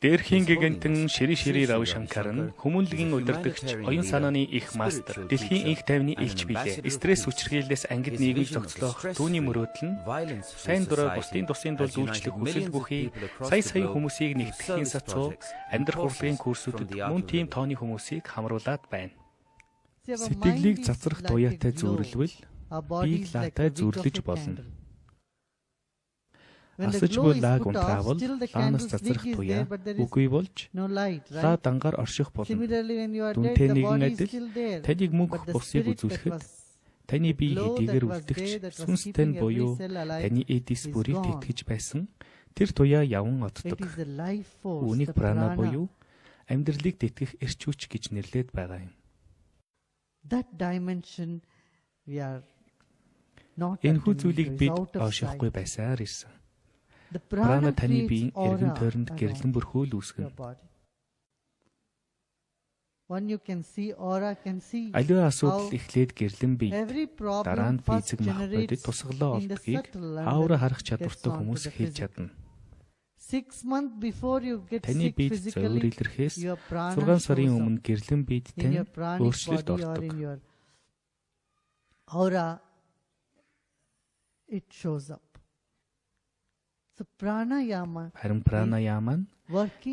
Дээрхийн гигантэн Шри Равишанкар нь хүмүүнлэгийн удирдагч, оюун санааны их мастер, дэлхийн инх тайвны элч билээ. Стресс хүчирхийллээс ангид нийгэмд зохицлох түүний мөрөөдөл нь сайн дураар бусдын тусын тулд үйлчлэх хүсэл бүхий сая хүмүүсийг нэгтгэхийн сацуу амьдрах урлагийн курсүүдэд мөн тийм тооны хүмүүсийг хамруулад байна. Сэтгэлийг цацрах туяатай зөөрлөвөл биеийг лаатай зөөрлөж болно. Асаж буй лаг унтраавал лаанаас цацрах туяа үгүй болж лаа дангаар орших болно. Дүнтэй нэгэн адил таныг мөнх бусыг үзүүлэхэд таны бие хэдийгээр үлдэгч сүнстэй нь буюу таны эдис бүрийг тэтгэж байсан тэр туяа яван оддог. Үүнийг прана буюу амьдралыг тэтгэх эрч хүч гэж нэрлэдэг байгаа юм. Энэхүү зүйлийг бид оошихгүй байсаар ирсэн. Прана таны биеийн эргэн тойронд гэрлэн бүрхүүл үүсгэнэ. Аливаа асуудал эхлээд гэрлэн бий. Дараа нь физик мах бодит тусгалаа олдгийг аавра харах чадвартай хүмүүс хэлж чадна. Таны биед зөвөр илэрхээс 6 сарын өмнө гэрлэн биед тань өөрчлөлт ордог. Харин пранаяма нь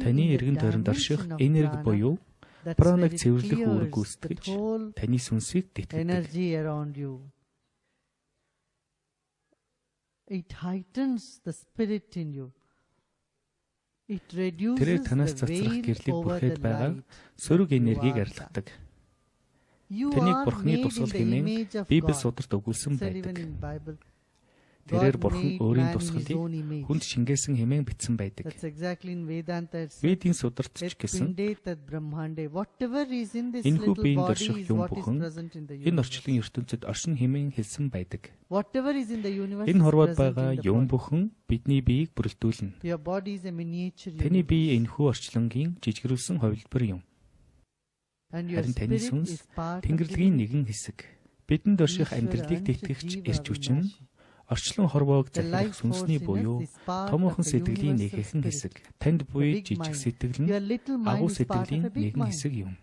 таны эргэн тойронд орших энерги буюу пранаг цэвэрлэх үүрэг гүйцэтгэж таны сүнсийг тэтгэдэг. Тэрээр танаас цацрах гэрлийг бүрхээд байгаа сөрөг энергийг арилгадаг. Таныг бурхны тусгал хэмээн Библи сударт өгүүлсэн байдаг. Тэрээр бурхан өөрийн тусгалыг хүнд шингээсэн хэмээн бичсэн байдаг. Ведийн сударт ч гэсэн энэхүү биеинд орших юм бүхэн энэ орчлон ертөнцид оршин хэмээн хэлсэн байдаг. Энэ хорвоод байгаа юм бүхэн бидний биеийг бүрэлдүүлнэ. Таны бие энэхүү орчлонгийн жижигрүүлсэн хувилбар юм. Харин таны сүнс Тэнгэрлэгийн нэгэн хэсэг. Бидэнд орших амьдралыг тэтгэгч эрч хүч нь орчлон хорвоог захирах сүнсний буюу томоохон сэтгэлийн нэг хэсэг. Танд буй жижиг сэтгэл нь агуу сэтгэлийн нэгэн хэсэг юм.